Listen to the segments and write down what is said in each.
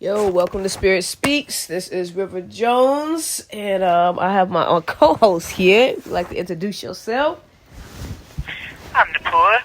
Yo, welcome to Spirit Speaks. This is River Jones, and I have my co-host here. Would you like to introduce yourself? I'm Napua.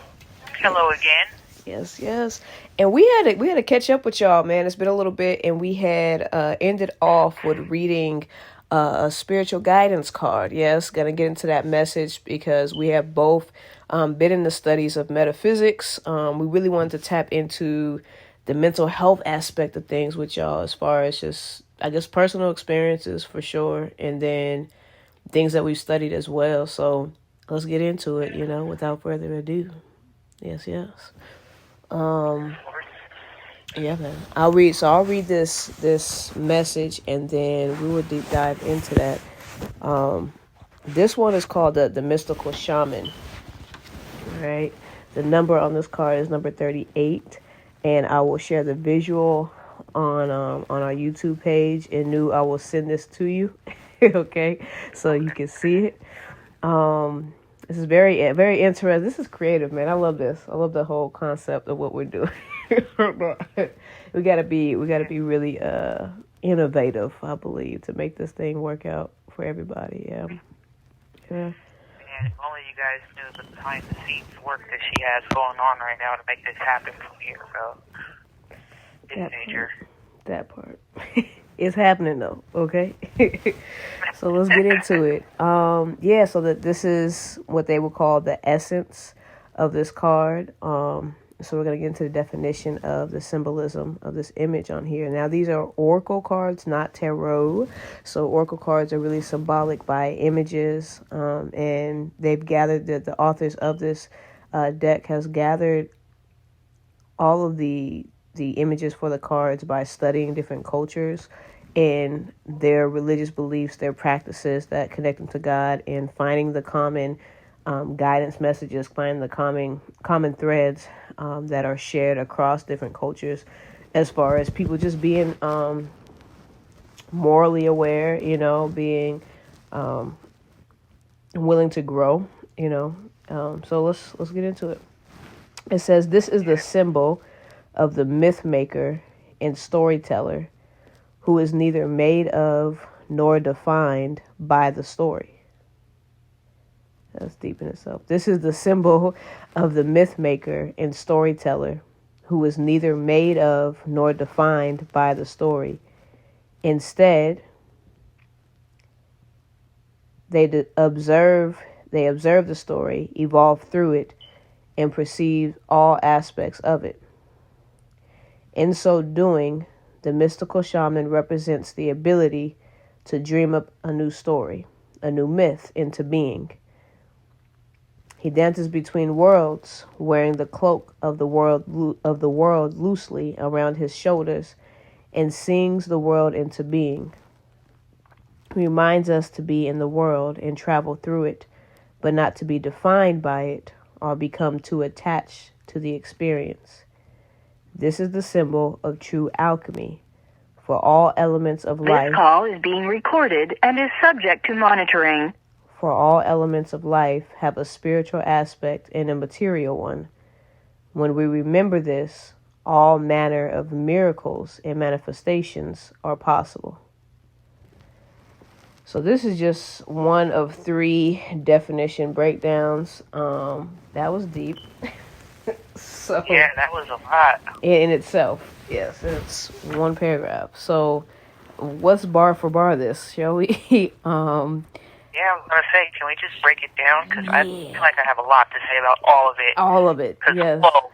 Hello again. Yes. And we had to catch up with y'all, man. It's been a little bit, and we had ended off with reading a spiritual guidance card. Yes, gonna get into that message because we have both been in the studies of metaphysics. We really wanted to tap into the mental health aspect of things with y'all, as far as just, I guess, personal experiences for sure, and then things that we've studied as well. So let's get into it, without further ado. Yes. Yeah, man. I'll read this message, and then we will deep dive into that. This one is called the Mystical Shaman. Right. The number on this card is number 38, and I will share the visual on our YouTube page. And I will send this to you, okay, so you can see it. This is very, very interesting. This is creative, man. I love this. I love the whole concept of what we're doing. we gotta be really innovative, I believe, to make this thing work out for everybody. Yeah. And if only you guys knew the behind the scenes work that she has going on right now to make this happen from here, bro. It's major. That part. It's happening though, okay? So let's get into it. So that this is what they would call the essence of this card. So we're going to get into the definition of the symbolism of this image on here. Now, these are oracle cards, not tarot. So oracle cards are really symbolic by images. And they've gathered, the authors of this deck has gathered all of the images for the cards by studying different cultures and their religious beliefs, their practices that connect them to God, and finding the common guidance messages, finding the common threads that are shared across different cultures, as far as people just being morally aware, being willing to grow, So let's get into it. It says, this is the symbol of the myth maker and storyteller, who is neither made of nor defined by the story. That's deep in itself. This is the symbol of the myth maker and storyteller, who is neither made of nor defined by the story. Instead, they observe the story, evolve through it, and perceive all aspects of it. In so doing, the mystical shaman represents the ability to dream up a new story, a new myth into being. He dances between worlds, wearing the cloak of the world loosely around his shoulders, and sings the world into being. He reminds us to be in the world and travel through it, but not to be defined by it or become too attached to the experience. This is the symbol of true alchemy. For all elements of life. This call is being recorded and is subject to monitoring. For all elements of life have a spiritual aspect and a material one. When we remember this, all manner of miracles and manifestations are possible. So this is just one of 3 definition breakdowns. That was deep. So yeah, that was a lot. In itself, yes, it's one paragraph. So what's bar for bar this, shall we? Yeah, I was going to say, can we just break it down? Because I feel like I have a lot to say about all of it. All of it, yes. Whoa.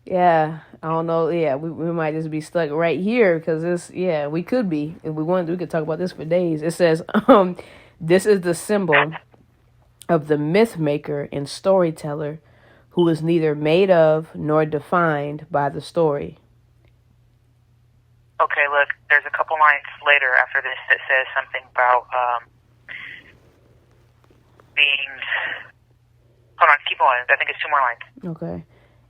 Yeah, I don't know. Yeah, we might just be stuck right here because we could be. If we wanted to, we could talk about this for days. It says, this is the symbol of the myth maker and storyteller, who is neither made of nor defined by the story. Okay, look, there's a couple lines later after this that says something about beings. Hold on, keep going. I think it's 2 more lines. Okay.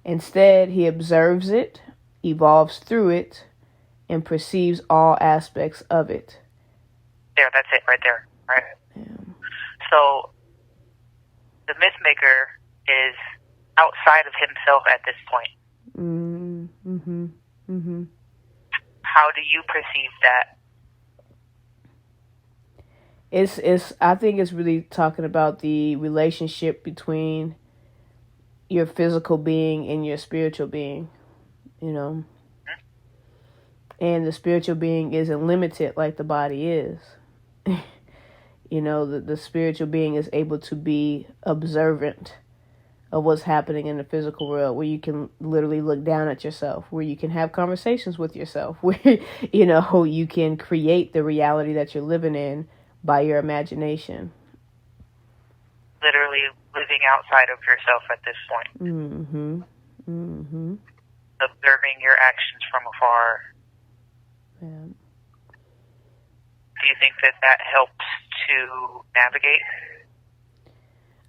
Instead, he observes it, evolves through it, and perceives all aspects of it. There, that's it right there. Right. Yeah. So, the myth maker is outside of himself at this point. how do you perceive that? I think it's really talking about the relationship between your physical being and your spiritual being, you know. And the spiritual being isn't limited like the body is. You know, the spiritual being is able to be observant of what's happening in the physical world, where you can literally look down at yourself, where you can have conversations with yourself, where, you know, you can create the reality that you're living in by your imagination. Literally living outside of yourself at this point. Mm-hmm. Mm-hmm. Observing your actions from afar. Yeah. Do you think that helps to navigate?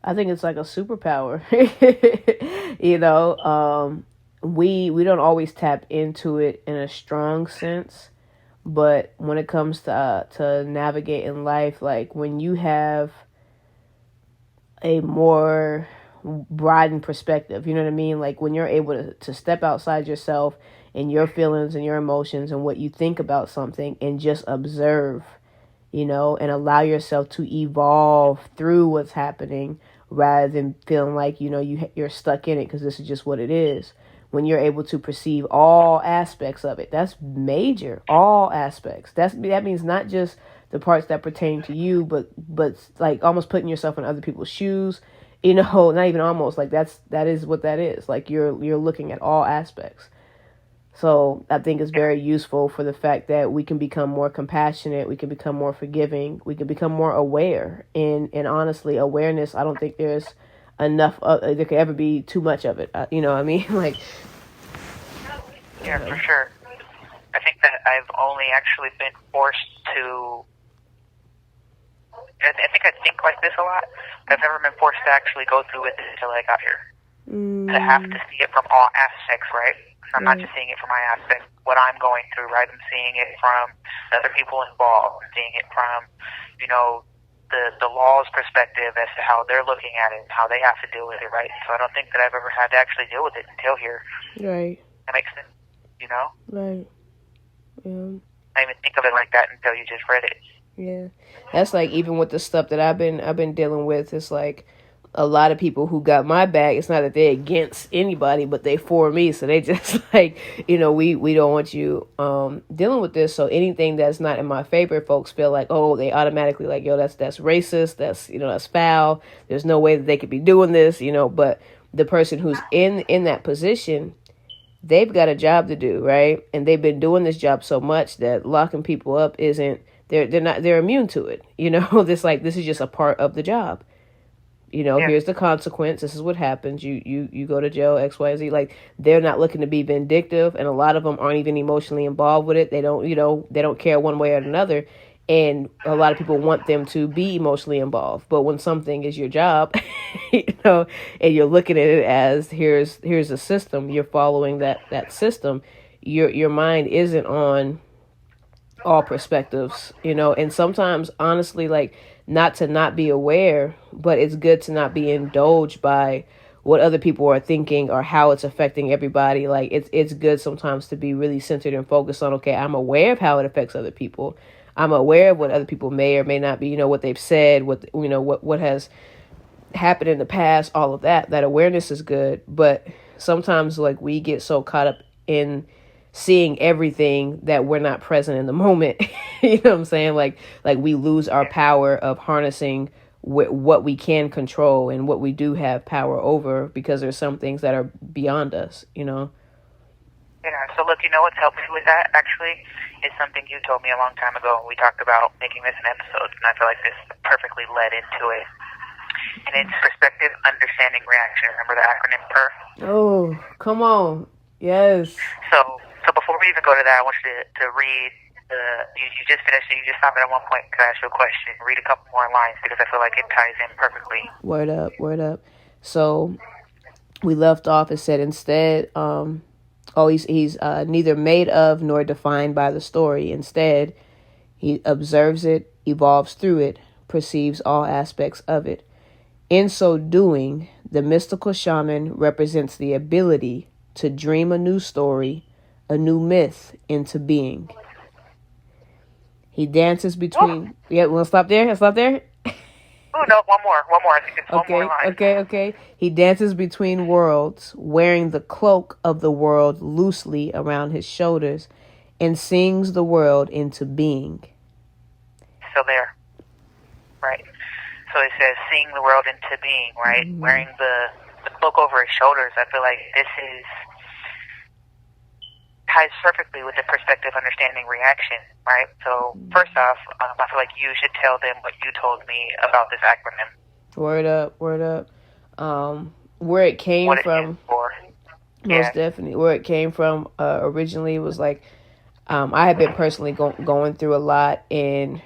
I think it's like a superpower. You know, we don't always tap into it in a strong sense, but when it comes to navigating life, like when you have a more broadened perspective, you know what I mean? Like when you're able to step outside yourself and your feelings and your emotions and what you think about something and just observe, you know, and allow yourself to evolve through what's happening rather than feeling like, you know, you're stuck in it because this is just what it is. When you're able to perceive all aspects of it, that's major. All aspects. That means not just the parts that pertain to you, but like almost putting yourself in other people's shoes. You know, not even almost, like that is what that is. Like you're looking at all aspects. So I think it's very useful for the fact that we can become more compassionate, we can become more forgiving, we can become more aware. And honestly, awareness, I don't think there's enough, there could ever be too much of it. You know what I mean? Like, yeah, for sure. I think that I've only actually been forced to, I think like this a lot. I've never been forced to actually go through it until I got here. To have to see it from all aspects, right? I'm not just seeing it from my aspect, what I'm going through, right? I'm seeing it from the other people involved, seeing it from, you know, the law's perspective as to how they're looking at it, how they have to deal with it, right? So I don't think that I've ever had to actually deal with it until here. Right. That makes sense, you know? Right. Yeah. I didn't even think of it like that until you just read it. Yeah. That's like even with the stuff that I've been dealing with, it's like a lot of people who got my back, it's not that they're against anybody, but they for me. So they just like, you know, we don't want you dealing with this. So anything that's not in my favor, folks feel like, oh, they automatically like, yo, that's racist. That's, you know, that's foul. There's no way that they could be doing this, you know. But the person who's in that position, they've got a job to do, right? And they've been doing this job so much that locking people up isn't, they're immune to it. You know, this is just a part of the job. You know, here's the consequence. This is what happens. You go to jail, X, Y, Z. Like, they're not looking to be vindictive, and a lot of them aren't even emotionally involved with it. They don't, you know, they don't care one way or another. And a lot of people want them to be emotionally involved. But when something is your job, you know, and you're looking at it as here's a system, you're following that system. Your mind isn't on all perspectives, you know. And sometimes, honestly, like, not to not be aware, but it's good to not be indulged by what other people are thinking or how it's affecting everybody. Like, it's good sometimes to be really centered and focused on, okay, I'm aware of how it affects other people. I'm aware of what other people may or may not be, you know, what they've said, what, you know, what has happened in the past, all of that. That awareness is good. But sometimes, like, we get so caught up in seeing everything that we're not present in the moment. You know what I'm saying? Like we lose our power of harnessing what we can control and what we do have power over, because there's some things that are beyond us, you know? Yeah, so look, you know what's helped me with that, actually, is something you told me a long time ago. We talked about making this an episode, and I feel like this perfectly led into it. And it's perspective, understanding, reaction. Remember the acronym PER? Oh, come on. Yes. So before we even go to that, I want you to read you just finished it. You just stopped at one point. Could I ask you a question? Read a couple more lines because I feel like it ties in perfectly. Word up. So we left off, it said instead, he's neither made of nor defined by the story. Instead, he observes it, evolves through it, perceives all aspects of it. In so doing, the mystical shaman represents the ability to dream a new story, a new myth into being. He dances between... Yeah, we'll stop there? I'll stop there? Oh, no, one more. I think it's one more line. Okay. He dances between worlds, wearing the cloak of the world loosely around his shoulders, and sings the world into being. So there. Right. So it says, seeing the world into being, right? Mm-hmm. Wearing the cloak over his shoulders. I feel like this ties perfectly with the perspective, understanding, reaction, right? So first off, I feel like you should tell them what you told me about this acronym. Word up. Where it came what from. Most definitely. Where it came from originally was like, I had been personally going through a lot in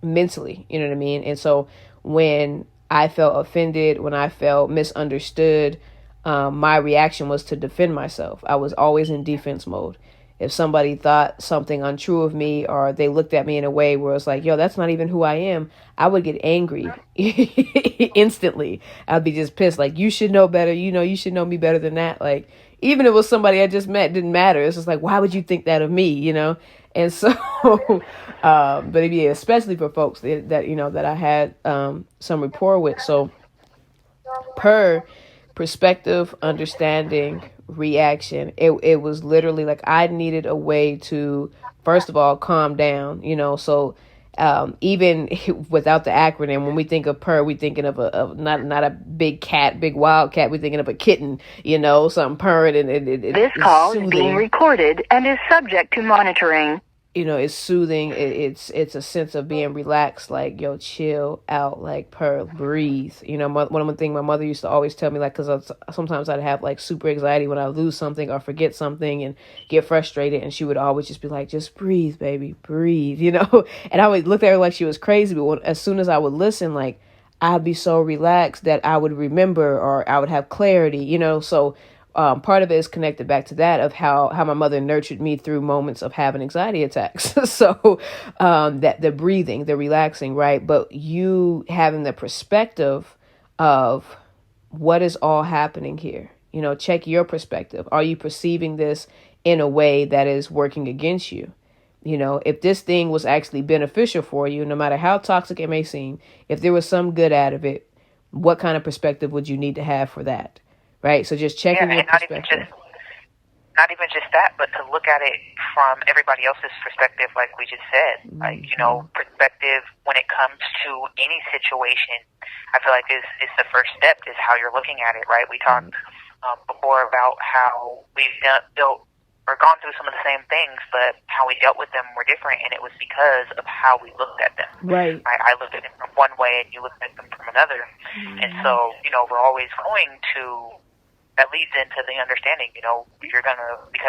mentally, you know what I mean? And so when I felt offended, when I felt misunderstood, my reaction was to defend myself. I was always in defense mode. If somebody thought something untrue of me, or they looked at me in a way where it's like, yo, that's not even who I am, I would get angry instantly. I'd be just pissed. Like, you should know better. You should know me better than that. Like, even if it was somebody I just met, didn't matter. It's just like, why would you think that of me, And so, but yeah, especially for folks that I had some rapport with. So per perspective, understanding, reaction, it was literally like I needed a way to, first of all, calm down, so even without the acronym, when we think of purr, we thinking of not a big cat, big wild cat, we're thinking of a kitten, something purring, and this call is being recorded and is subject to monitoring. It's soothing. It's a sense of being relaxed, like, yo, chill out, like, purr, breathe. One of the things my mother used to always tell me, like, because sometimes I'd have, like, super anxiety when I lose something or forget something and get frustrated. And she would always just be like, just breathe, baby, breathe, And I would look at her like she was crazy. But as soon as I would listen, like, I'd be so relaxed that I would remember, or I would have clarity, So part of it is connected back to that of how my mother nurtured me through moments of having anxiety attacks. So that the breathing, the relaxing, right? But you having the perspective of what is all happening here. Check your perspective. Are you perceiving this in a way that is working against you? If this thing was actually beneficial for you, no matter how toxic it may seem, if there was some good out of it, what kind of perspective would you need to have for that? Right, so just checking your perspective. Not even just that, but to look at it from everybody else's perspective, like we just said. Mm-hmm. Like, perspective when it comes to any situation, I feel like is the first step, is how you're looking at it, right? We talked before about how we've built or gone through some of the same things, but how we dealt with them were different, and it was because of how we looked at them. Right. I looked at them from one way, and you looked at them from another. Mm-hmm. And so, we're always going to... That leads into the understanding, because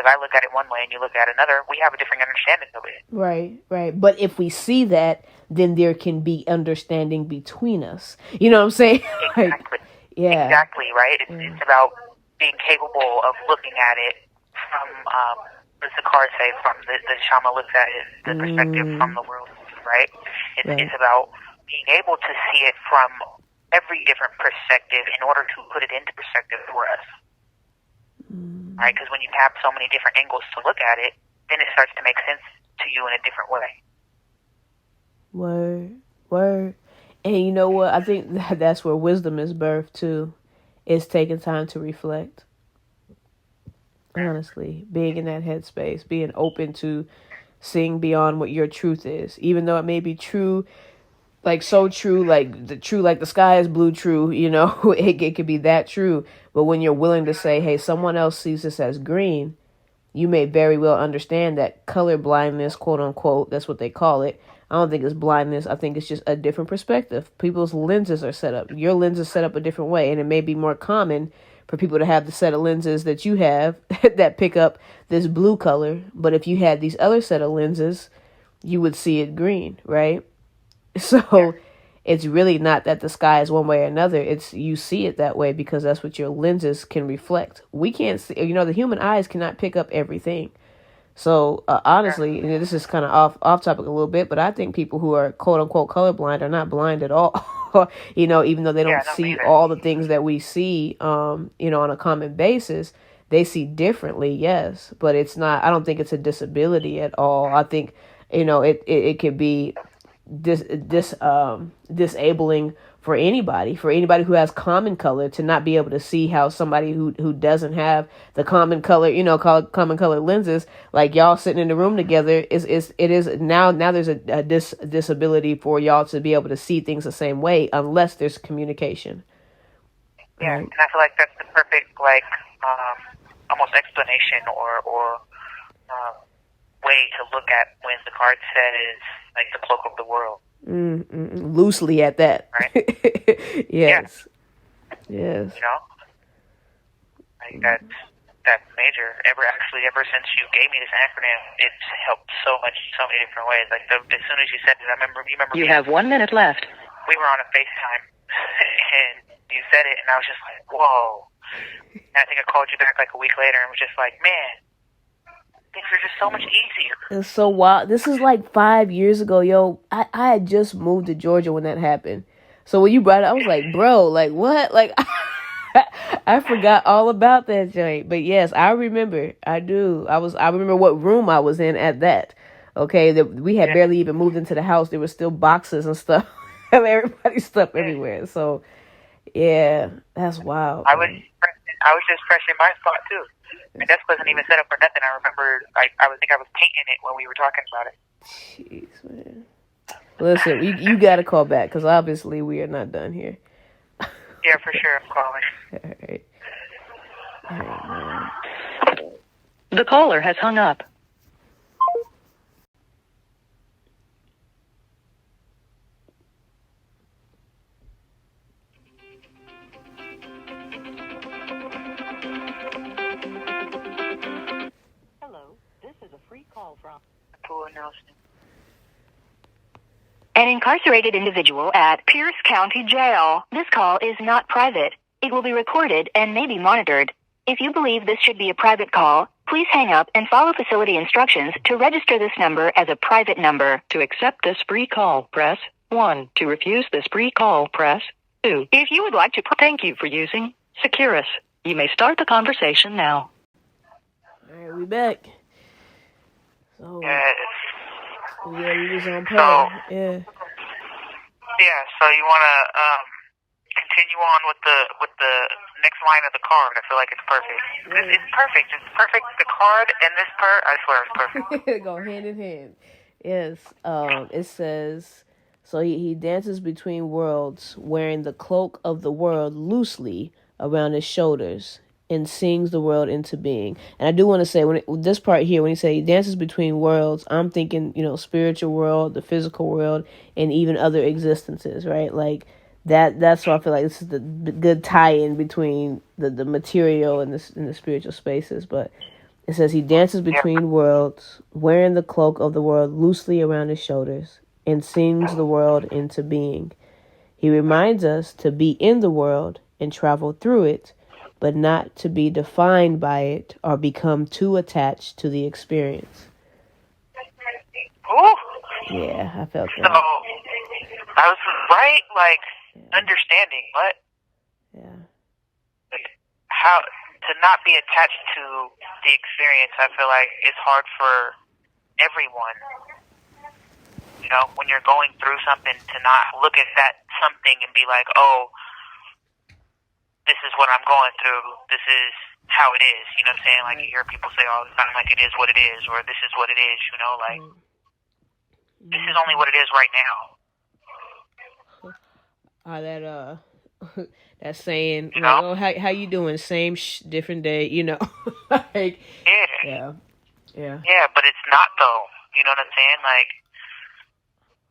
I look at it one way and you look at another, we have a different understanding of it. Right. But if we see that, then there can be understanding between us. You know what I'm saying? Exactly. Yeah. Exactly, right? It's about being capable of looking at it from, what does the card say, from the Shama looks at it, the perspective from the world, right? It's about being able to see it from every different perspective in order to put it into perspective for us. Right? Because when you have so many different angles to look at it, then it starts to make sense to you in a different way. Word. And you know what? I think that's where wisdom is birthed too. Is taking time to reflect. Honestly, being in that headspace, being open to seeing beyond what your truth is, even though it may be true. Like, so true, like the sky is blue true, it could be that true. But when you're willing to say, hey, someone else sees this as green, you may very well understand that color blindness, quote unquote, that's what they call it. I don't think it's blindness. I think it's just a different perspective. People's lenses are set up. Your lens is set up a different way. And it may be more common for people to have the set of lenses that you have that pick up this blue color. But if you had these other set of lenses, you would see it green, right? So it's really not that the sky is one way or another. It's you see it that way because that's what your lenses can reflect. We can't see, the human eyes cannot pick up everything. So honestly, this is kind of off topic a little bit, but I think people who are quote unquote colorblind are not blind at all. Even though they don't see all the things that we see, on a common basis, they see differently, yes, but it's not. I don't think it's a disability at all. I think, it could be disabling for anybody who has common color to not be able to see how somebody who doesn't have the common color, called common color lenses, like y'all sitting in the room together, is now there's a disability for y'all to be able to see things the same way unless there's communication. Yeah, Right. and I feel like that's the perfect, like, almost explanation or way to look at when the card says, like, the cloak of the world. Loosely at that. Right? Yes. Yes. You know? Like, that's major. Ever since you gave me this acronym, it's helped so many different ways. Like, as soon as you said it, You have 1 minute left. We were on a FaceTime, and you said it, and I was just like, whoa. And I think I called you back like a week later and was just like, man, things are just so much easier. It's so wild. This is like 5 years ago, yo. I had just moved to Georgia when that happened. So when you brought it, I was like, bro, like what? Like I forgot all about that joint. But yes, I remember. I do. I remember what room I was in at that. Okay, we had barely even moved into the house. There were still boxes and stuff of everybody's stuff everywhere. So yeah, that's wild. I was just fresh in my spot too. My desk wasn't even set up for nothing. I remember I think I was painting it when we were talking about it. Jeez, man. Listen, you got to call back because obviously we are not done here. Yeah, for sure. I'm calling. All right, man. The caller has hung up. Hello, this is a free call from an incarcerated individual at Pierce County Jail. This call is not private. It will be recorded and may be monitored. If you believe this should be a private call, please hang up and follow facility instructions to register this number as a private number. To accept this free call, press 1. To refuse this free call, press 2. If you would like to, thank you for using Securus. You may start the conversation now. All right, we back. So Yes. yeah, we was on So, par. Yeah. Yeah, so you want to continue on with the next line of the card. I feel like it's perfect. It's perfect. It's perfect. The card and this part, I swear it's perfect. Go hand in hand. Yes. It says, so he dances between worlds, wearing the cloak of the world loosely around his shoulders, and sings the world into being. And I do want to say, this part here, when he says he dances between worlds, I'm thinking, spiritual world, the physical world, and even other existences, right? Like that's why I feel like this is the good tie-in between the material and the spiritual spaces. But it says he dances between worlds, wearing the cloak of the world loosely around his shoulders, and sings the world into being. He reminds us to be in the world and travel through it, but not to be defined by it or become too attached to the experience. Ooh. Yeah, I felt So, that. I was right, like, understanding what? Yeah. Like, how to not be attached to the experience, I feel like it's hard for everyone. When you're going through something, to not look at that something and be like, oh, this is what I'm going through, this is how it is, you know what I'm saying? Like, you hear people say all the time, like, it is what it is, or this is what it is, like, this is only what it is right now. That saying, like, oh, how you doing? Same different day, like, yeah. Yeah, but it's not, though, you know what I'm saying? Like,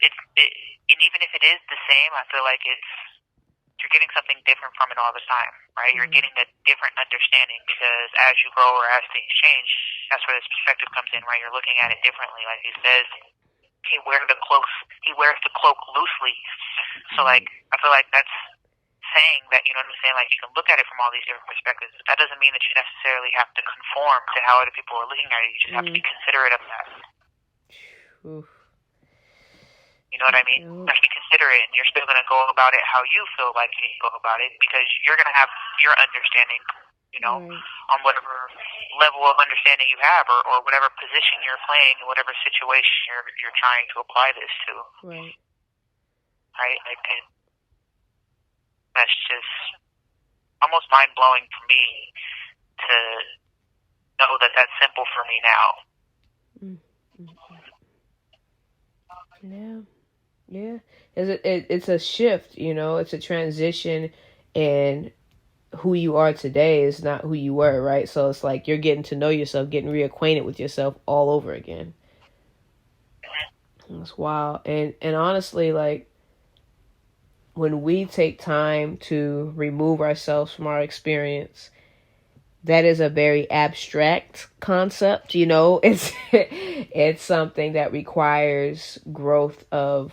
and even if it is the same, I feel like you're getting something different from it all the time, right? You're getting a different understanding because as you grow or as things change, that's where this perspective comes in, right? You're looking at it differently. Like he says, he wears the cloak loosely. So, like, I feel like that's saying that, you know what I'm saying? Like, you can look at it from all these different perspectives. That doesn't mean that you necessarily have to conform to how other people are looking at it. You just have to be considerate of that. Oof. You know what I mean? You have to be considerate, and you're still going to go about it how you feel like you need to go about it because you're going to have your understanding on whatever level of understanding you have, or whatever position you're playing, and whatever situation you're trying to apply this to. Right. Right? That's just almost mind-blowing for me to know that that's simple for me now. Yeah. It's a shift, it's a transition, and who you are today is not who you were, right? So it's like you're getting to know yourself, getting reacquainted with yourself all over again. It's wild. And honestly, like, when we take time to remove ourselves from our experience, that is a very abstract concept, it's something that requires growth of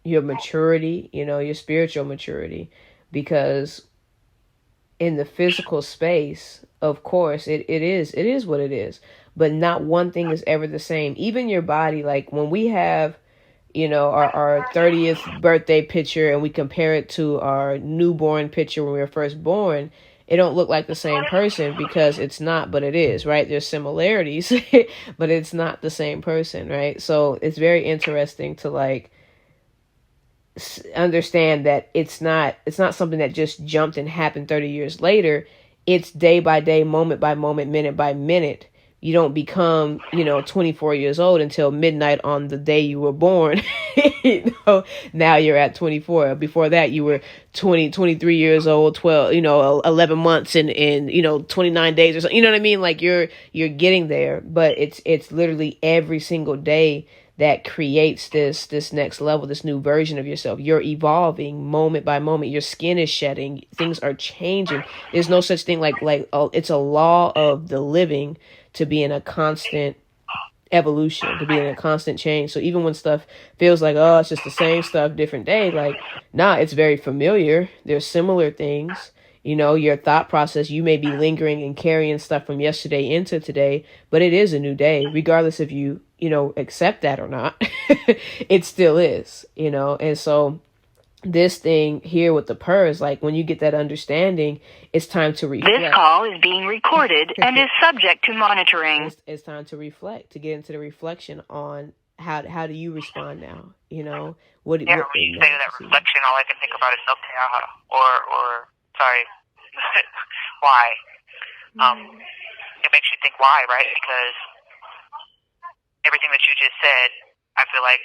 your maturity, your spiritual maturity, because in the physical space, of course, it is what it is, but not one thing is ever the same. Even your body, like when we have, our 30th birthday picture and we compare it to our newborn picture when we were first born, it don't look like the same person, because it's not, but it is, right? There's similarities, but it's not the same person, right? So it's very interesting to like understand that it's not something that just jumped and happened 30 years later. It's day by day, moment by moment, minute by minute. You don't become, 24 years old until midnight on the day you were born. Now you're at 24. Before that, you were 23 years old, 12, 11 months and 29 days or something. You know what I mean? Like you're getting there, but it's literally every single day that creates this next level, this new version of yourself. You're evolving moment by moment. Your skin is shedding. Things are changing. There's no such thing like it's a law of the living to be in a constant evolution, to be in a constant change. So even when stuff feels like, oh, it's just the same stuff, different day, like, nah, it's very familiar. There's similar things. Your thought process, you may be lingering and carrying stuff from yesterday into today, but it is a new day, regardless if you accept that or not. It still is, and so this thing here with the purrs, like when you get that understanding, it's time to reflect. This call is being recorded and is subject to monitoring. It's time to reflect, to get into the reflection on how do you respond now? When you say that reflection, all I can think about is or sorry, why? It makes you think why, right? Because everything that you just said, I feel like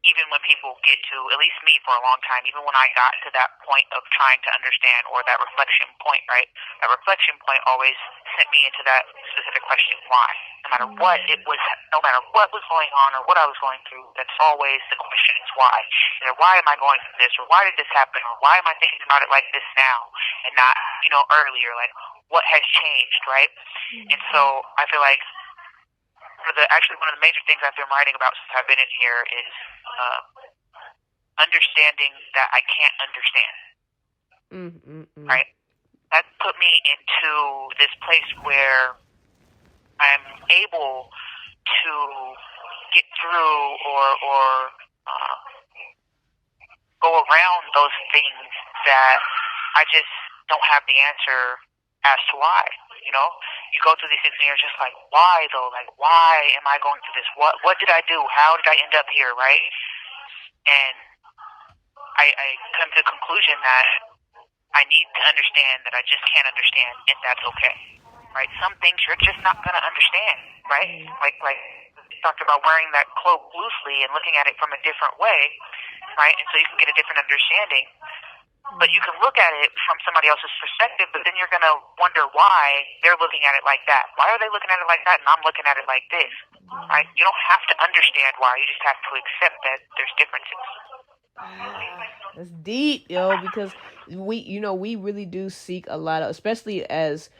even when people get to, at least me for a long time, even when I got to that point of trying to understand, or that reflection point, right? That reflection point always sent me into that specific question, why? No matter what it was, no matter what was going on or what I was going through, that's always the question is why. Why am I going through this? Or why did this happen? Or why am I thinking about it like this now and not, earlier? Like, what has changed, right? And so I feel like one of the major things I've been writing about since I've been in here is understanding that I can't understand. Right? That put me into this place where I'm able to get through or go around those things that I just don't have the answer as to why. You go through these things and you're just like, why though? Like, why am I going through this? What did I do? How did I end up here, right? And I come to the conclusion that I need to understand that I just can't understand, and that's okay, right? Some things you're just not going to understand, right? Like we talked about wearing that cloak loosely and looking at it from a different way, right? And so you can get a different understanding. But you can look at it from somebody else's perspective, but then you're going to wonder why they're looking at it like that. Why are they looking at it like that and I'm looking at it like this? Right? You don't have to understand why. You just have to accept that there's differences. That's deep, because we really do seek a lot of, especially as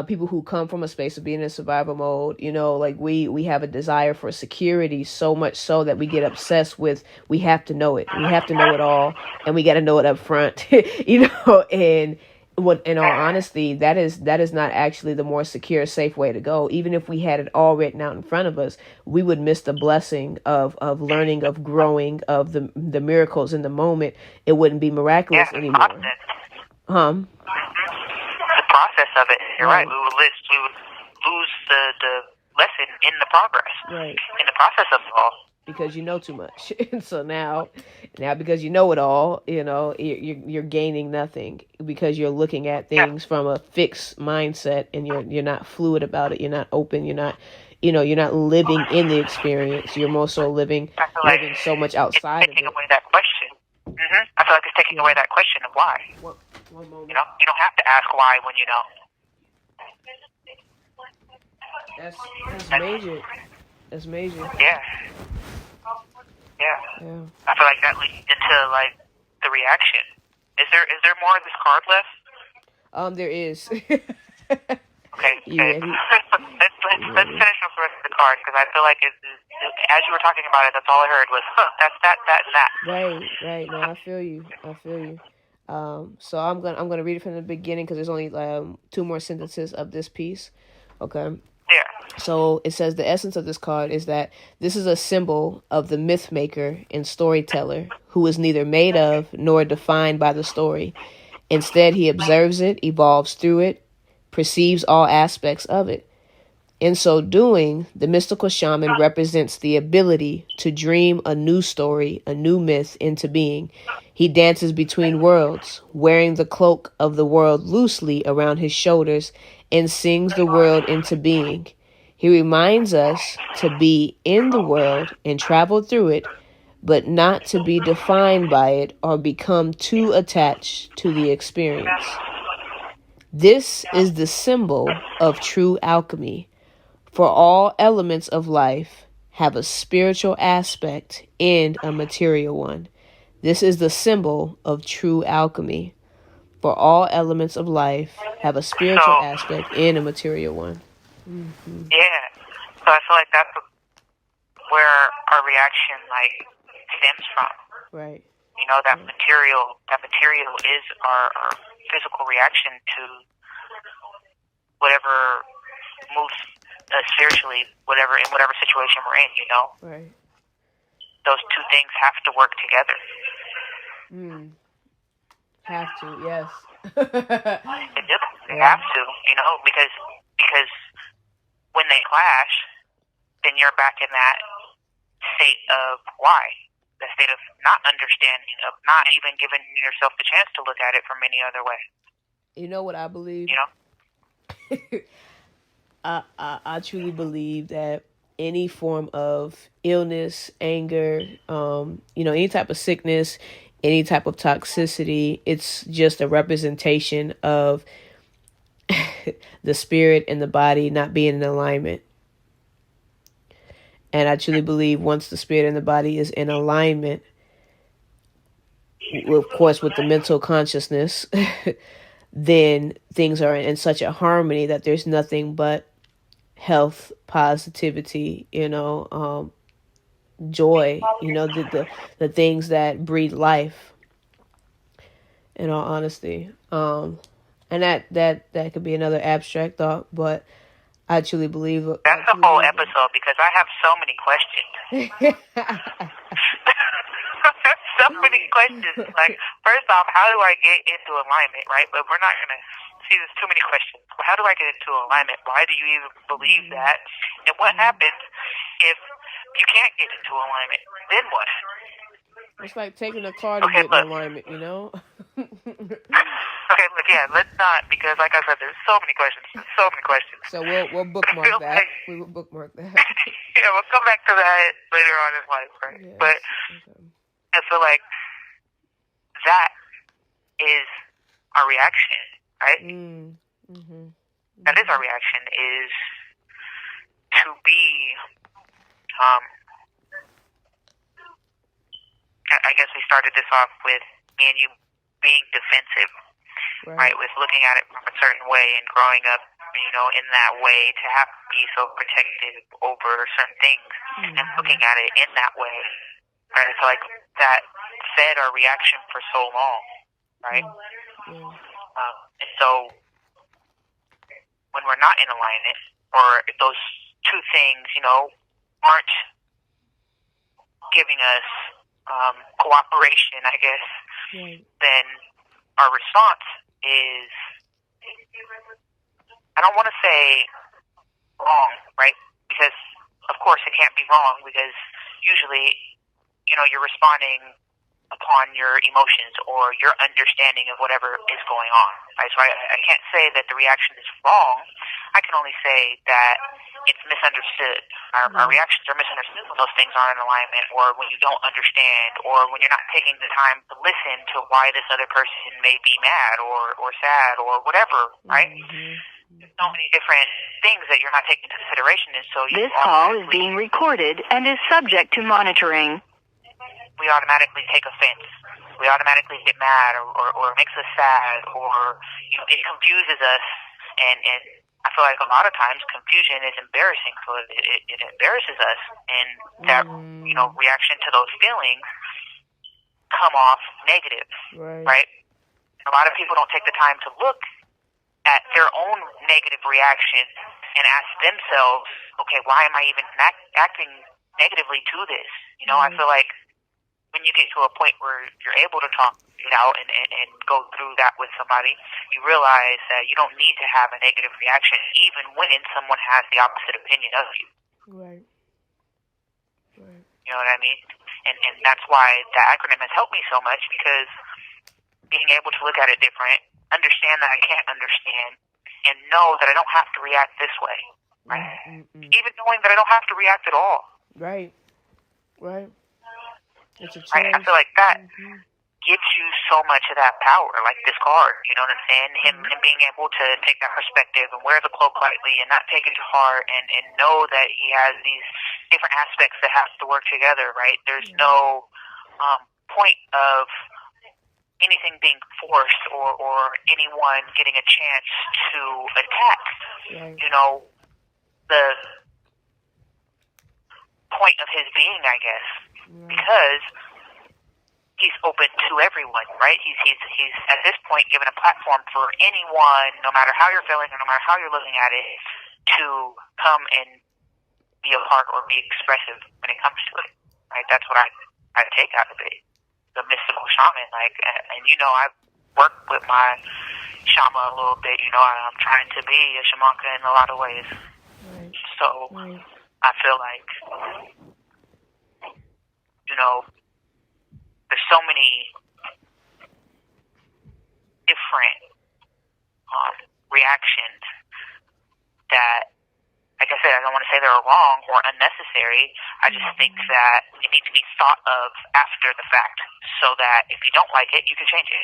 people who come from a space of being in survival mode, like we have a desire for security, so much so that we get obsessed with, we have to know it. We have to know it all, and we got to know it up front, and what, in all honesty, that is not actually the more secure, safe way to go. Even if we had it all written out in front of us, we would miss the blessing of learning, of growing, of the miracles in the moment. It wouldn't be miraculous anymore. process of it. You're Right. right. We would lose the lesson in the progress, Right. in the process of it all. Because you know too much. And so now because you know it all, you're gaining nothing because you're looking at things from a fixed mindset, and you're not fluid about it. You're not open. You're not living in the experience. You're more so living so much outside of It's taking it. away that question. I feel like it's taking away that question of why. One moment. You know, you don't have to ask why when you know. That's major. That's major. Yeah. I feel like that leads into like the reaction. Is there more of this card left? There is. Okay. Yeah, Let's finish off the rest of the card, because I feel like as you were talking about it, that's all I heard was that's that, and that. Right. No, I feel you. So I'm gonna read it from the beginning because there's only 2 more sentences of this piece. Okay. Yeah. So it says the essence of this card is that this is a symbol of the myth maker and storyteller who is neither made of nor defined by the story. Instead, he observes it, evolves through it, perceives all aspects of it. In so doing, the mystical shaman represents the ability to dream a new story, a new myth into being. He dances between worlds, wearing the cloak of the world loosely around his shoulders, and sings the world into being. He reminds us to be in the world and travel through it, but not to be defined by it or become too attached to the experience. This is the symbol of true alchemy, for all elements of life have a spiritual aspect and a material one. This is the symbol of true alchemy, for all elements of life have a spiritual aspect and a material one. Mm-hmm. Yeah. So I feel like that's where our reaction stems from. Right. You know, that material is our physical reaction to whatever moves us spiritually, in whatever situation we're in, you know? Right. Those two things have to work together. Have to, yes. They do. They have to, you know, because when they clash, then you're back in that state of why. The state of not understanding, of not even giving yourself the chance to look at it from any other way. You know what I believe? You know? I truly believe that any form of illness, anger, any type of sickness, any type of toxicity, it's just a representation of the spirit and the body not being in alignment. And I truly believe once the spirit and the body is in alignment, of course, with the mental consciousness, then things are in such a harmony that there's nothing but health, positivity, joy, the things that breathe life, in all honesty. And that could be another abstract thought, but I truly believe that's a whole episode, because I have so many questions. So many questions. Like, first off, how do I get into alignment, right? But we're not going to see, there's too many questions. Well, how do I get into alignment? Why do you even believe that? And what happens if you can't get into alignment? Then what? It's like taking a car to get in alignment, you know? Okay, look, yeah, let's not, because like I said, there's so many questions. So we'll bookmark that. We will bookmark that. Yeah, we'll come back to that later on in life, right? Yes. But I feel like that is our reaction, right? That is our reaction, is to be, I guess we started this off with me and you being defensive, right? With looking at it from a certain way and growing up, in that way, to have to be so protective over certain things, and looking at it in that way, right? It's like that fed our reaction for so long, right? And so when we're not in alignment, or if those two things, aren't giving us cooperation, I guess, then our response is I don't want to say wrong, right? Because of course it can't be wrong, because usually, you're responding upon your emotions or your understanding of whatever is going on, right? So I can't say that the reaction is wrong. I can only say that it's misunderstood. Our reactions are misunderstood when those things aren't in alignment, or when you don't understand, or when you're not taking the time to listen to why this other person may be mad or sad or whatever, right? There's so many different things that you're not taking into consideration, and so This call is being recorded and is subject to monitoring. We automatically take offense. We automatically get mad, or it makes us sad, or it confuses us, and I feel like a lot of times confusion is embarrassing, so it embarrasses us, and that reaction to those feelings come off negative, right? A lot of people don't take the time to look at their own negative reaction and ask themselves, okay, why am I even acting negatively to this? I feel like when you get to a point where you're able to talk it out and go through that with somebody, you realize that you don't need to have a negative reaction even when someone has the opposite opinion of you. Right. You know what I mean? And that's why the acronym has helped me so much, because being able to look at it different, understand that I can't understand, and know that I don't have to react this way. Right? Even knowing that I don't have to react at all. Right. It's a choice. Right? I feel like that gives you so much of that power, like this card. You know what I'm saying? Him being able to take that perspective and wear the cloak lightly and not take it to heart, and know that he has these different aspects that have to work together, right? There's no point of anything being forced or anyone getting a chance to attack. The point of his being, I guess, because he's open to everyone, right? He's at this point given a platform for anyone, no matter how you're feeling or no matter how you're looking at it, to come and be a part or be expressive when it comes to it, right? That's what I take out of it. The mystical shaman, and I've worked with my shaman a little bit. I'm trying to be a shamanka in a lot of ways. Right. So I feel like, there's so many different reactions that, like I said, I don't want to say they're wrong or unnecessary. I just think that it needs to be thought of after the fact, so that if you don't like it, you can change it.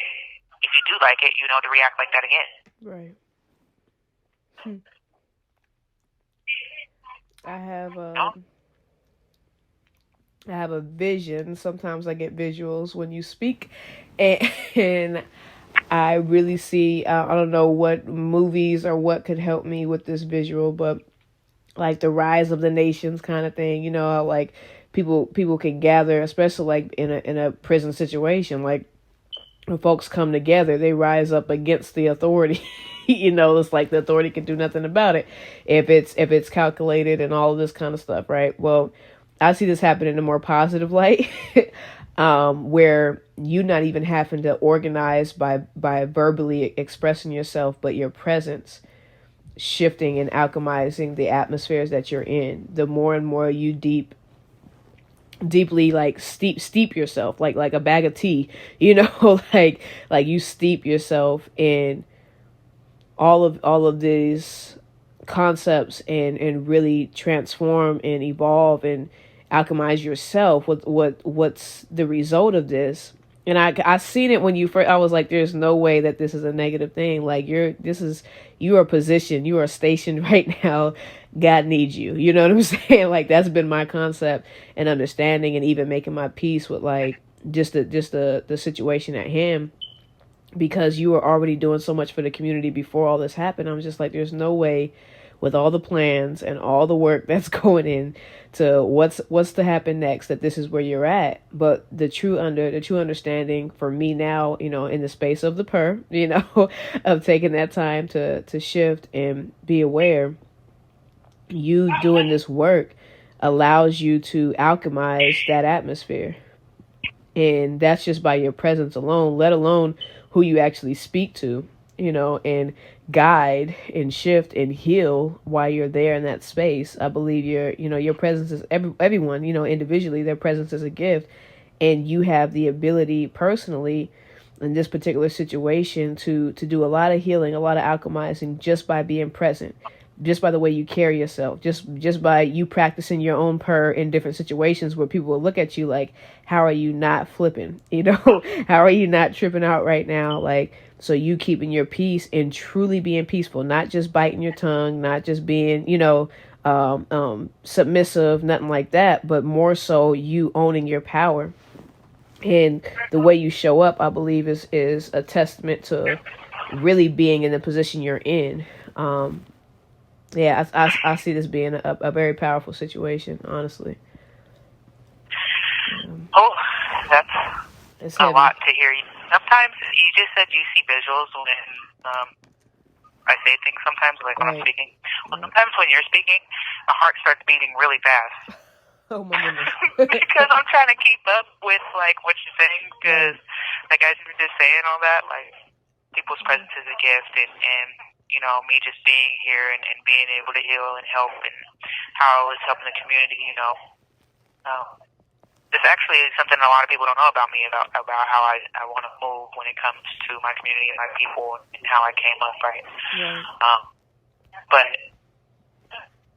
If you do like it, to react like that again. Right. I have a vision. Sometimes I get visuals when you speak, and I really see, I don't know what movies or what could help me with this visual, but like the rise of the nations kind of thing, like people can gather, especially like in a prison situation, like when folks come together, they rise up against the authority. It's like the authority can do nothing about it if it's calculated and all of this kind of stuff, right? Well, I see this happen in a more positive light, where you not even having to organize by verbally expressing yourself, but your presence shifting and alchemizing the atmospheres that you're in. The more and more you deeply like steep yourself, like a bag of tea, like you steep yourself in all of these concepts and really transform and evolve and alchemize yourself with what's the result of this. And I seen it when you first, I was like, there's no way that this is a negative thing. Like you are positioned, you are stationed right now. God needs you. You know what I'm saying? Like that's been my concept and understanding, and even making my peace with like just the situation at hand, because you were already doing so much for the community before all this happened. I'm just like, there's no way, with all the plans and all the work that's going in to what's to happen next, that this is where you're at. But the true understanding for me now, in the space of the of taking that time to shift and be aware, you doing this work allows you to alchemize that atmosphere. And that's just by your presence alone, let alone who you actually speak to. and guide and shift and heal while you're there in that space. I believe your presence is everyone, individually, their presence is a gift, and you have the ability personally in this particular situation to do a lot of healing, a lot of alchemizing just by being present, just by the way you carry yourself, just by you practicing your own purr in different situations where people will look at you like, how are you not flipping? How are you not tripping out right now? Like, so you keeping your peace and truly being peaceful, not just biting your tongue, not just being, submissive, nothing like that, but more so you owning your power. And the way you show up, I believe, is a testament to really being in the position you're in. I see this being a very powerful situation, honestly. Oh, that's It's a heavy. lot to hear. Sometimes you just said you see visuals when I say things sometimes, like when I'm speaking. Well, sometimes when you're speaking, my heart starts beating really fast. Oh my goodness. Because I'm trying to keep up with like what you're saying. Because like as you were just saying all that, like people's presence is a gift, and me just being here and being able to heal and help, and how it's helping the community. It's actually something a lot of people don't know about me about how I want to move when it comes to my community and my people and how I came up, right? But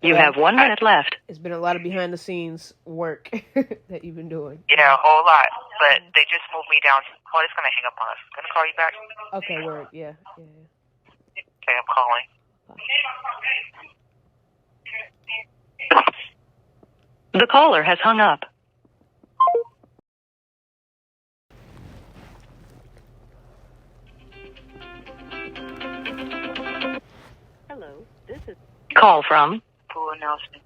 you have 1 minute left. It's been a lot of behind the scenes work that you've been doing. Yeah, a whole lot. But they just moved me down. Oh, it's gonna hang up on us. Gonna call you back. Okay, word. Yeah. Okay, I'm calling. The caller has hung up. Hello, this is call from Full announcement.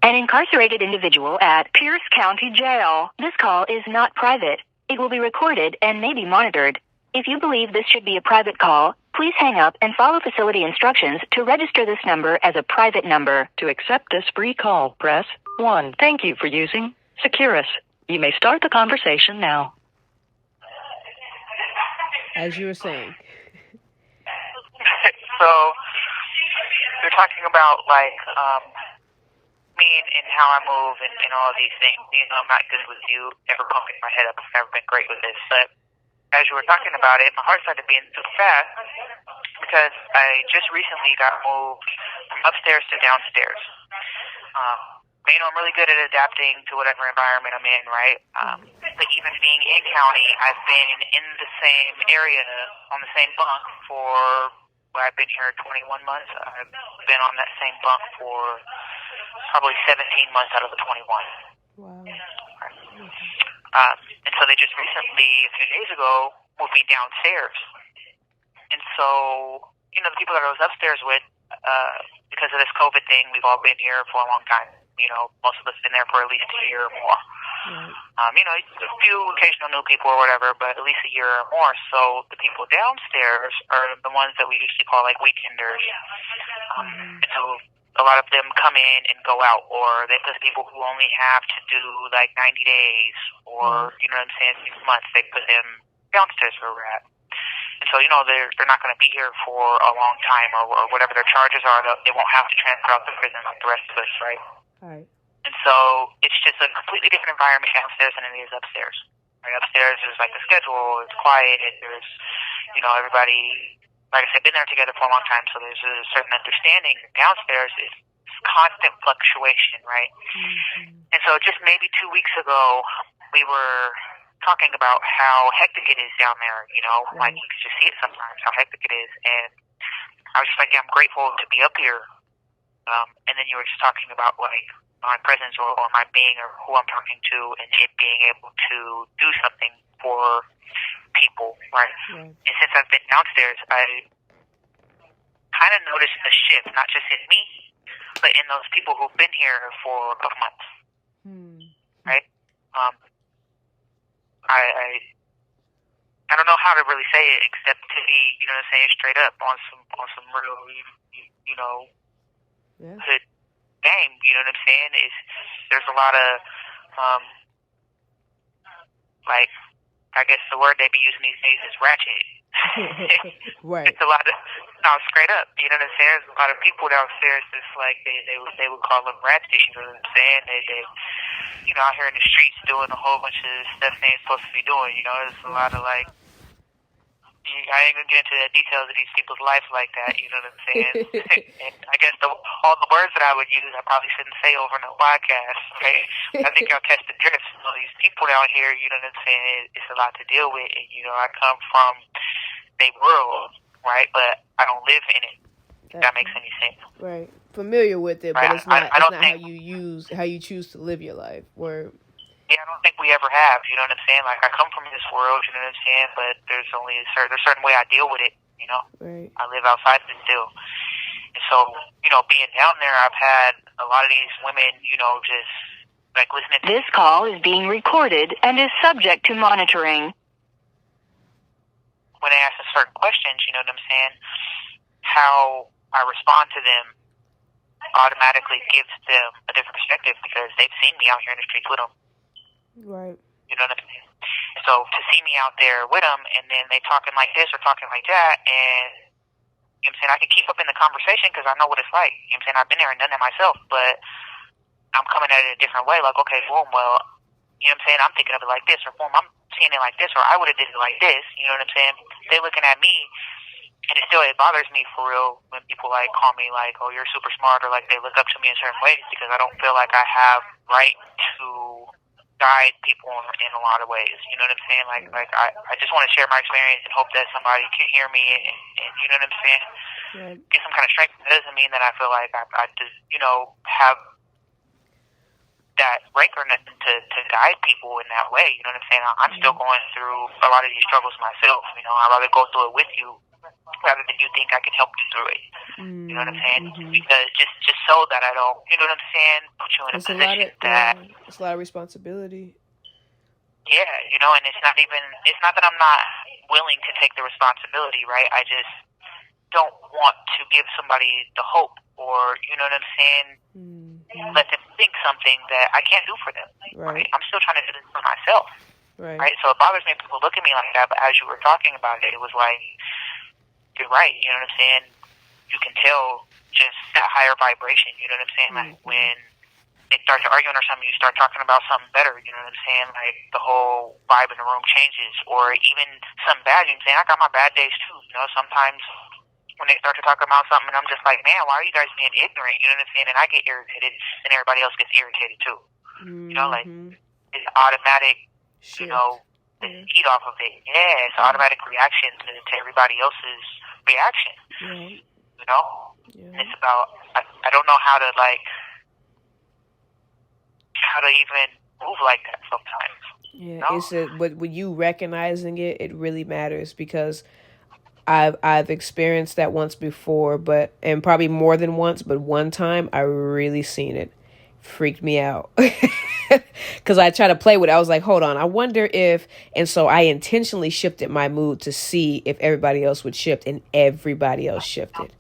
an incarcerated individual at Pierce County Jail. This call is not private. It will be recorded and may be monitored. If you believe this should be a private call, please hang up and follow facility instructions to register this number as a private number. To accept this free call, press 1. Thank you for using Securus. You may start the conversation now. As you were saying. So you're talking about like me and how I move and all of these things. I'm not good with you ever pumping my head up. I've never been great with this. But as you were talking about it, my heart started beating super fast because I just recently got moved from upstairs to downstairs. I'm really good at adapting to whatever environment I'm in, right? But even being in county, I've been in the same area on the same bunk for, I've been here 21 months. I've been on that same bunk for probably 17 months out of the 21. Wow. And so they just recently, a few days ago, moved me downstairs. And so, the people that I was upstairs with, because of this COVID thing, we've all been here for a long time. Most of us been there for at least a year or more. A few occasional new people or whatever, but at least a year or more. So the people downstairs are the ones that we usually call like weekenders. And so a lot of them come in and go out, or they put people who only have to do like 90 days or, 6 months, they put them downstairs where we're at. And so, they're not going to be here for a long time or whatever their charges are. They won't have to transfer out the prison like the rest of us, right? Right. And so it's just a completely different environment downstairs than it is upstairs. Right? Upstairs, there's like the schedule, it's quiet, there's, everybody, like I said, been there together for a long time, so there's a certain understanding. Downstairs is constant fluctuation, right? Mm-hmm. And so just maybe 2 weeks ago, we were talking about how hectic it is down there, like you can just see it sometimes, how hectic it is. And I was just like, yeah, I'm grateful to be up here. And then you were just talking about like my presence or my being or who I'm talking to and it being able to do something for people, right? And since I've been downstairs, I kind of noticed a shift, not just in me, but in those people who've been here for a couple months, right? I don't know how to really say it except to be, say it straight up on some real, good game. You know what I'm saying? There's a lot of like, I guess the word they be using these days is ratchet. Right. It's a lot of, no, straight up. You know what I'm saying? There's a lot of people downstairs that's like, they would call them ratchets, you know what I'm saying? They out here in the streets doing a whole bunch of stuff they ain't supposed to be doing, there's a lot of like, I ain't gonna get into the details of these people's life like that, you know what I'm saying? And I guess all the words that I would use, I probably shouldn't say over no podcast, right? I think y'all catch the drift. These people down here, you know what I'm saying? It's a lot to deal with, and I come from their world, right? But I don't live in it. If that makes any sense. Right. Familiar with it, right? But it's not. I it's not how you choose to live your life. Where. Yeah, I don't think we ever have. You know what I'm saying? Like, I come from this world. You know what I'm saying? But there's only a certain way I deal with it. Right. I live outside of it still. And so, being down there, I've had a lot of these women, just like listening to. This call is being recorded and is subject to monitoring. When they ask us certain questions, you know what I'm saying? How I respond to them automatically gives them a different perspective because they've seen me out here in the streets with them. Right. You know what I'm saying? So to see me out there with them and then they talking like this or talking like that, and you know what I'm saying, I can keep up in the conversation because I know what it's like. You know what I'm saying? I've been there and done that myself, but I'm coming at it a different way. Like, okay, boom, well, you know what I'm saying? I'm thinking of it like this, or boom, I'm seeing it like this, or I would have did it like this. You know what I'm saying? They looking at me, and it bothers me for real when people like call me like, oh, you're super smart, or like they look up to me in certain ways because I don't feel like I have right to guide people in a lot of ways. You know what I'm saying? Like I just want to share my experience and hope that somebody can hear me and you know what I'm saying? Right. Get some kind of strength. It doesn't mean that I feel like I just, have that rank or nothing to guide people in that way. You know what I'm saying? I'm still going through a lot of these struggles myself. I'd rather go through it with you rather than you think I can help you through it. You know what I'm saying? Mm-hmm. Because just so that I don't, you know what I'm saying, put you in a position that it's a lot of responsibility. Yeah, and it's not that I'm not willing to take the responsibility, right? I just don't want to give somebody the hope or, you know what I'm saying, let them think something that I can't do for them. Right? I'm still trying to do this for myself. Right? So it bothers me when people look at me like that, but as you were talking about it, it was like, you're right, you know what I'm saying? You can tell just that higher vibration, you know what I'm saying? Like when they start to arguing or something, you start talking about something better, you know what I'm saying? Like the whole vibe in the room changes, or even some bad, you know what I'm saying? I got my bad days too, sometimes when they start to talk about something, I'm just like, man, why are you guys being ignorant, you know what I'm saying? And I get irritated, and everybody else gets irritated too. Like it's automatic, Shift. Eat off of it. Yeah, it's an automatic reaction to everybody else's reaction. Right. And it's about I don't know how to even move like that sometimes. Yeah, it's but when you recognizing it, it really matters because I've experienced that once before, and probably more than once, but one time I really seen it. Freaked me out because I tried to play with it. I was like, hold on, I wonder if, and so I intentionally shifted my mood to see if everybody else would shift, and everybody else shifted.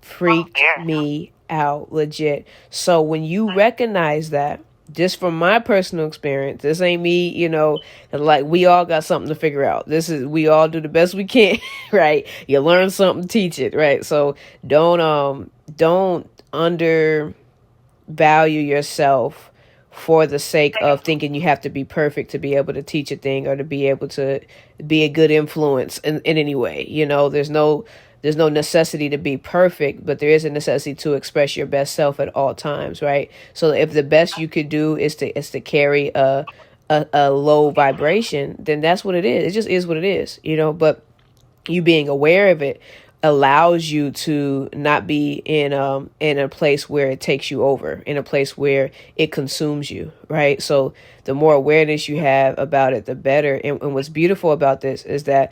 Freaked me out, legit. So when you recognize that, just from my personal experience, this ain't me, like we all got something to figure out. We all do the best we can, right? You learn something, teach it, right? So don't undervalue yourself for the sake of thinking you have to be perfect to be able to teach a thing or to be able to be a good influence in any way. There's no necessity to be perfect, but there is a necessity to express your best self at all times, right? So if the best you could do is to carry a low vibration, then that's what it is. It just is what it is, but you being aware of it allows you to not be in a place where it takes you over, in a place where it consumes you, right? So the more awareness you have about it, the better. And what's beautiful about this is that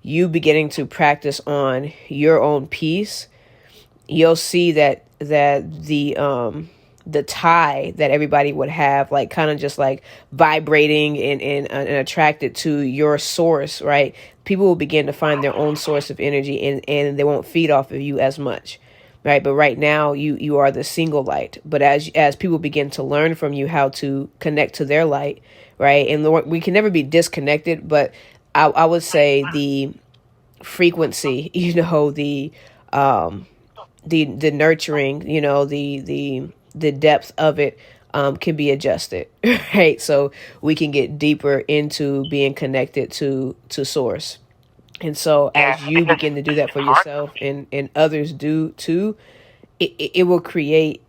you beginning to practice on your own peace, you'll see that the tie that everybody would have, like kind of just like vibrating and attracted to your source, right? People will begin to find their own source of energy and they won't feed off of you as much, right? But right now you are the single light. But as people begin to learn from you how to connect to their light, right? And we can never be disconnected, but I would say frequency, the nurturing, the depth of it can be adjusted, right? So we can get deeper into being connected to source. And so as you begin to do that for yourself and others do too, it will create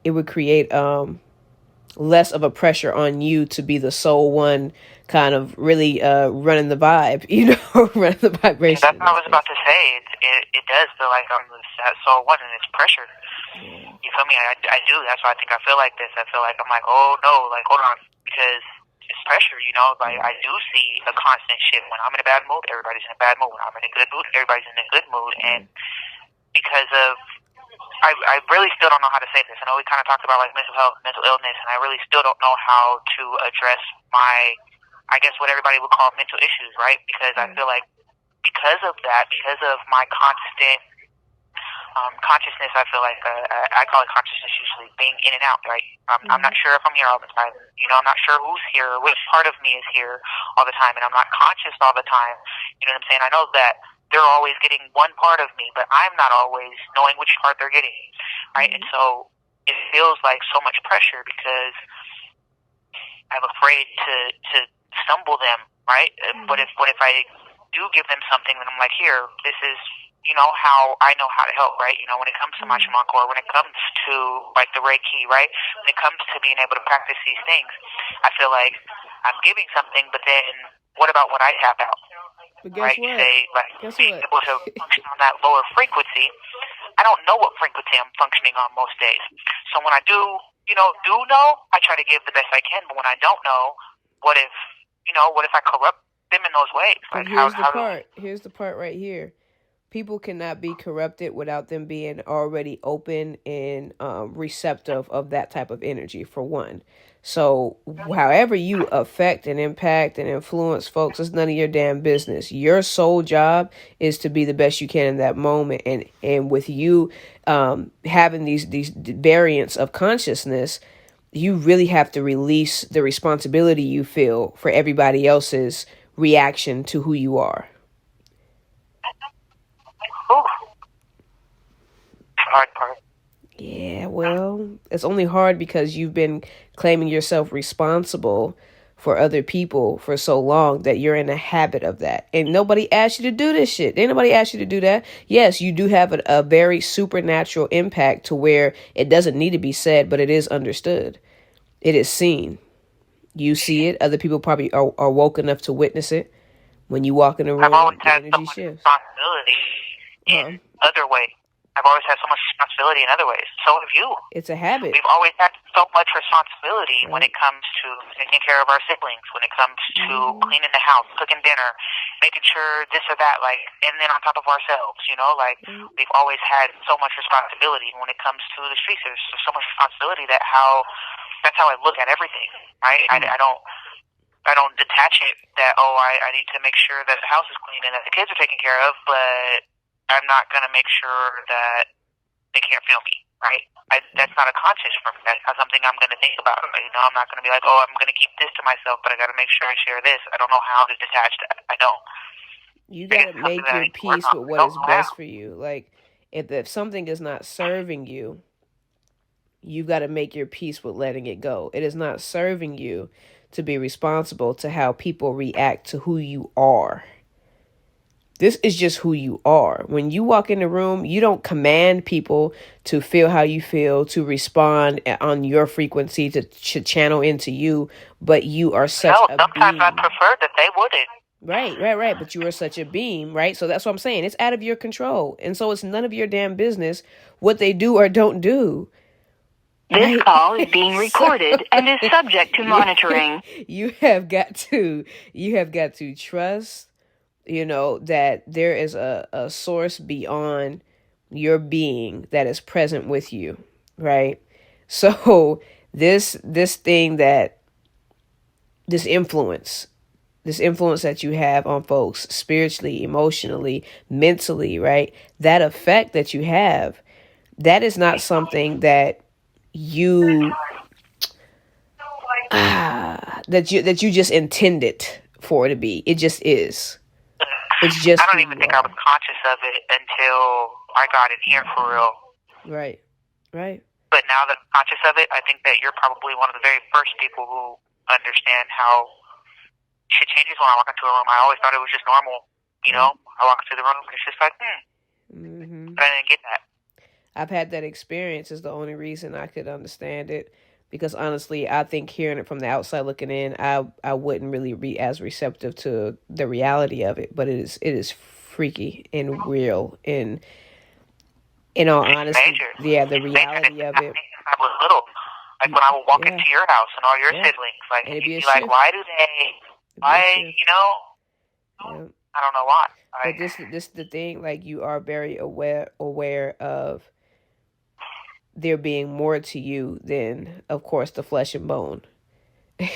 less of a pressure on you to be the sole one kind of really running the vibe, running the vibration. That's what I was about to say. It does feel like I'm that sole one, and it's pressure. Yeah. You feel me? I do. That's why I feel like this. I feel like I'm like, oh no, like hold on, because it's pressure. Like I do see a constant shift. When I'm in a bad mood, everybody's in a bad mood. When I'm in a good mood, everybody's in a good mood, and because of I really still don't know how to say this. I know we kind of talked about like mental health, mental illness, and I really still don't know how to address I guess what everybody would call mental issues, right? Because I feel like because of that, because of my constant consciousness, I feel like I call it consciousness usually being in and out, right? I'm not sure if I'm here all the time. I'm not sure who's here, which part of me is here all the time, and I'm not conscious all the time. You know what I'm saying? I know that they're always getting one part of me, but I'm not always knowing which part they're getting, right? And so it feels like so much pressure because I'm afraid to stumble them, right? But if I do give them something, then I'm like, here, this is, how I know how to help, right? When it comes to my shaman core, when it comes to like the Reiki, right? When it comes to being able to practice these things, I feel like I'm giving something, but then what about what I tap out? But guess right? What? Say, like, guess being what? able to function on that lower frequency, I don't know what frequency I'm functioning on most days. So when I do know, I try to give the best I can. But when I don't know, what if I corrupt them in those ways? Like, here's the part right here. People cannot be corrupted without them being already open and receptive of that type of energy, for one. So however you affect and impact and influence folks, it's none of your damn business. Your sole job is to be the best you can in that moment. And with you having these variants of consciousness, you really have to release the responsibility you feel for everybody else's reaction to who you are. Hard part. Yeah, well, it's only hard because you've been claiming yourself responsible for other people for so long that you're in a habit of that. And nobody asked you to do this shit. Ain't nobody asked you to do that. Yes, you do have a very supernatural impact to where it doesn't need to be said, but it is understood. It is seen. You see it. Other people probably are woke enough to witness it. When you walk in the room, I've always had energy so much shifts. Responsibility in other ways. I've always had so much responsibility in other ways. So have you. It's a habit. We've always had so much responsibility when it comes to taking care of our siblings, when it comes to cleaning the house, cooking dinner, making sure this or that, like, and then on top of ourselves, we've always had so much responsibility when it comes to the streets. There's so much responsibility that's how I look at everything, right? I don't detach it that, I need to make sure that the house is clean and that the kids are taken care of, but I'm not going to make sure that they can't feel me, right? That's not a conscious for me. That's not something I'm going to think about. I'm not going to be like, I'm going to keep this to myself, but I got to make sure I share this. I don't know how to detach that. I don't. You got to make your peace with what is best for you. Like, if something is not serving you, you've got to make your peace with letting it go. It is not serving you to be responsible to how people react to who you are. This is just who you are. When you walk in the room, you don't command people to feel how you feel, to respond on your frequency, to channel into you, but you are such a being. Sometimes I prefer that they wouldn't. Right. But you are such a being, right? So that's what I'm saying. It's out of your control. And so it's none of your damn business what they do or don't do. This call is being recorded and is subject to monitoring. You have got to trust, that there is a source beyond your being that is present with you, right? So this influence that you have on folks spiritually, emotionally, mentally, right? That effect that you have, that is not something that you that you just intended for it to be. It just is. It's just I don't who even you think I are. was conscious of it until I got in here for real. Right. But now that I'm conscious of it, I think that you're probably one of the very first people who understand how shit changes when I walk into a room. I always thought it was just normal. You know, I walk into the room and it's just like, But I didn't get that. I've had that experience is the only reason I could understand it. Because honestly, I think hearing it from the outside looking in, I wouldn't really be as receptive to the reality of it. But it is freaky and real. And in all honesty, Major. yeah, the It's major. reality of it. I was little. Like when I would walk into your house and all your Yeah. siblings, like And it'd be you'd a be like, shift. why do they? Why, you know? Yeah. I don't know why. But this is the thing. Like you are very aware of there being more to you than, of course, the flesh and bone.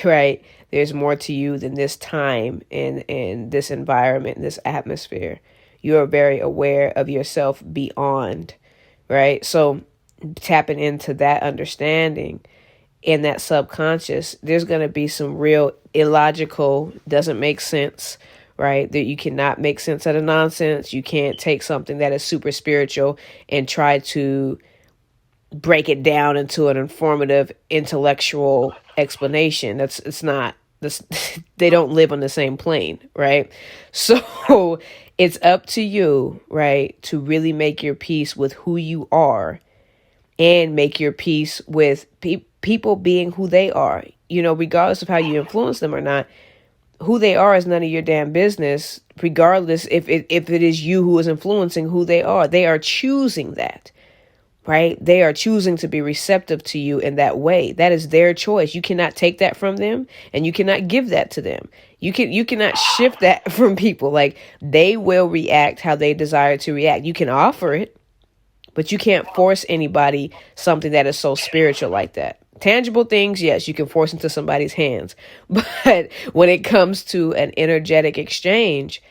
Right? There's more to you than this time and this environment, this atmosphere. You are very aware of yourself beyond, right? So tapping into that understanding in that subconscious, there's going to be some real illogical, doesn't make sense, right? That you cannot make sense out of nonsense. You can't take something that is super spiritual and try to break it down into an informative, intellectual explanation. It's not this. They don't live on the same plane, right? So it's up to you, right, to really make your peace with who you are and make your peace with people being who they are. You know, regardless of how you influence them or not, who they are is none of your damn business. Regardless if it is you who is influencing who they are choosing that. Right? They are choosing to be receptive to you in that way. That is their choice. You cannot take that from them and you cannot give that to them. You cannot shift that from people. Like they will react how they desire to react. You can offer it, but you can't force anybody something that is so spiritual like that. Tangible things, yes, you can force into somebody's hands. But when it comes to an energetic exchange,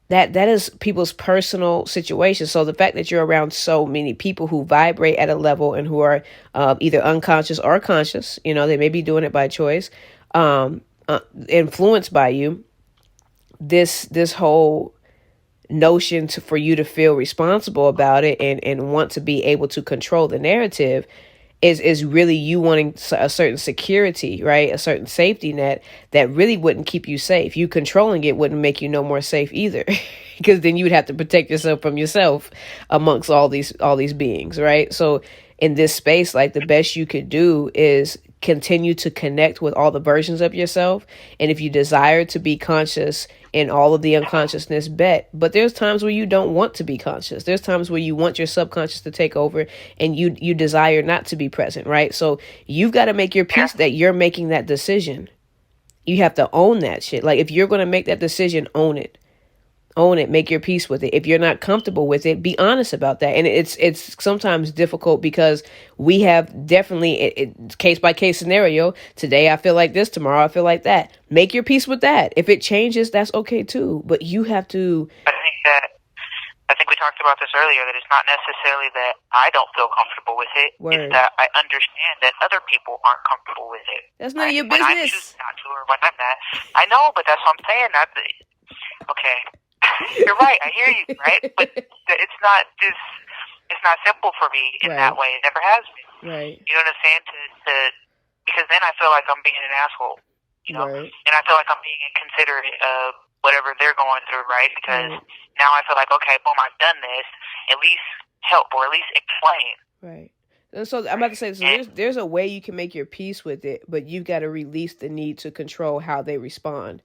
that is people's personal situation. So the fact that you're around so many people who vibrate at a level and who are either unconscious or conscious, you know, they may be doing it by choice, influenced by you, this whole notion for you to feel responsible about it and want to be able to control the narrative is really you wanting a certain security, right? A certain safety net that really wouldn't keep you safe. You controlling it wouldn't make you no more safe either, because then you would have to protect yourself from yourself amongst all these beings, right? So in this space, like the best you could do is continue to connect with all the versions of yourself. And if you desire to be conscious in all of the unconsciousness, but there's times where you don't want to be conscious. There's times where you want your subconscious to take over and you desire not to be present, right? So you've got to make your peace that you're making that decision. You have to own that shit. Like if you're going to make that decision, own it. Own it, make your peace with it. If you're not comfortable with it, be honest about that. And it's sometimes difficult because we have definitely case by case scenario. Today I feel like this, tomorrow I feel like that. Make your peace with that. If it changes, that's okay too. But you have to. I think we talked about this earlier, that it's not necessarily that I don't feel comfortable with it. Word. It's that I understand that other people aren't comfortable with it. That's none of your When I business. choose not to, or when I'm not. I know, but that's what I'm saying. Okay. You're right. I hear you, right? But it's not simple for me in that way. It never has been. Right. You know what I'm saying? Because then I feel like I'm being an asshole. You know? Right. And I feel like I'm being inconsiderate of whatever they're going through, right? Because now I feel like, okay, boom, I've done this. At least help or at least explain. Right. And so I'm about to say, so there's a way you can make your peace with it, but you've got to release the need to control how they respond.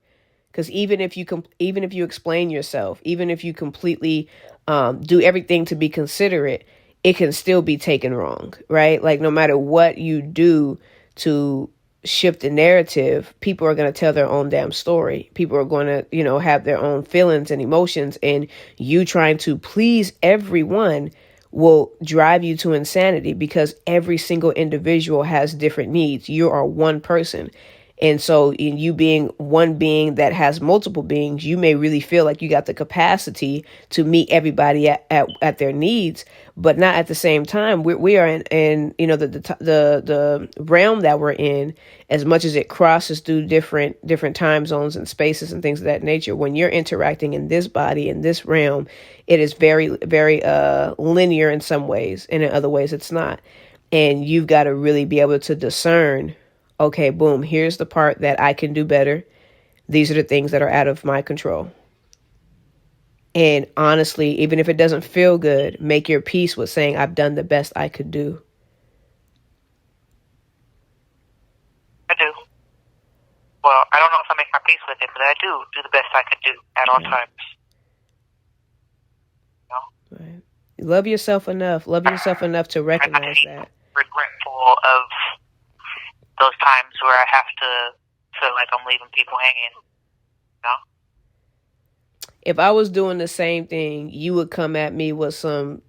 Because even if you explain yourself, even if you completely do everything to be considerate, it can still be taken wrong, right? Like no matter what you do to shift the narrative, people are going to tell their own damn story. People are going to, have their own feelings and emotions, and you trying to please everyone will drive you to insanity because every single individual has different needs. You are one person. And so in you being one being that has multiple beings, you may really feel like you got the capacity to meet everybody at their needs. but not at the same time. We are in you know, the realm that we're in, as much as it crosses through different time zones and spaces and things of that nature. When you're interacting in this body, in this realm, it is very, very linear in some ways, and in other ways it's not. And you've got to really be able to discern, okay, boom, here's the part that I can do better. These are the things that are out of my control. And honestly, even if it doesn't feel good, make your peace with saying, I've done the best I could do. I do. Well, I don't know if I make my peace with it, but I do the best I could do at all times. Right. Love yourself enough. Love yourself enough to recognize that. Regretful of those times where I have to feel like I'm leaving people hanging. You know? If I was doing the same thing, you would come at me with some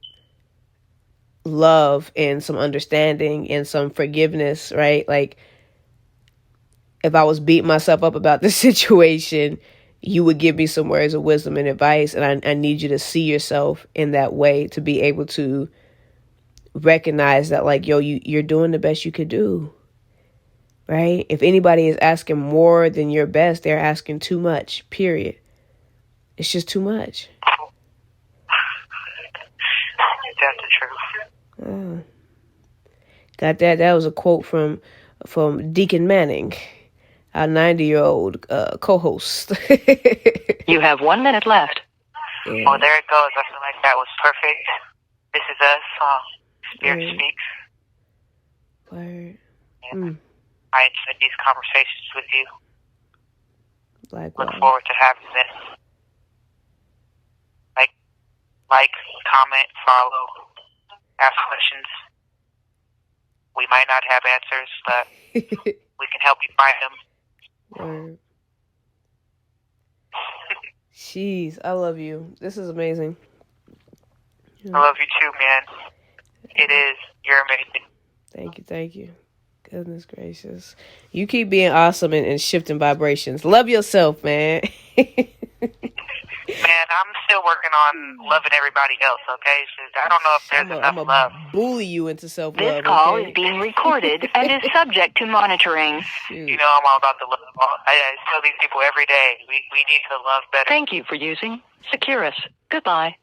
love and some understanding and some forgiveness, right? Like, if I was beating myself up about the situation, you would give me some words of wisdom and advice. And I need you to see yourself in that way, to be able to recognize that, like, yo, you're doing the best you could do, right? If anybody is asking more than your best, they're asking too much, period. It's just too much. That's the truth. Got that? That was a quote from Deacon Manning, our 90-year-old co-host. You have 1 minute left. Yeah. Well, there it goes. I feel like that was perfect. This is us. Spirit Speaks. Word. And I enjoyed these conversations with you. Likewise. Look forward to having this. Like, comment, follow, ask questions. We might not have answers, but we can help you find them. Word. Jeez, I love you. This is amazing. I love you too, man. It is. You're amazing. Thank you. Goodness gracious. You keep being awesome and shifting vibrations. Love yourself, man. Man, I'm still working on loving everybody else, okay? I don't know if there's enough love. I'm bully you into self-love. This call okay? is being recorded and is subject to monitoring. You know I'm all about the love. I tell these people every day, we need to love better. Thank you for using Securus. Goodbye.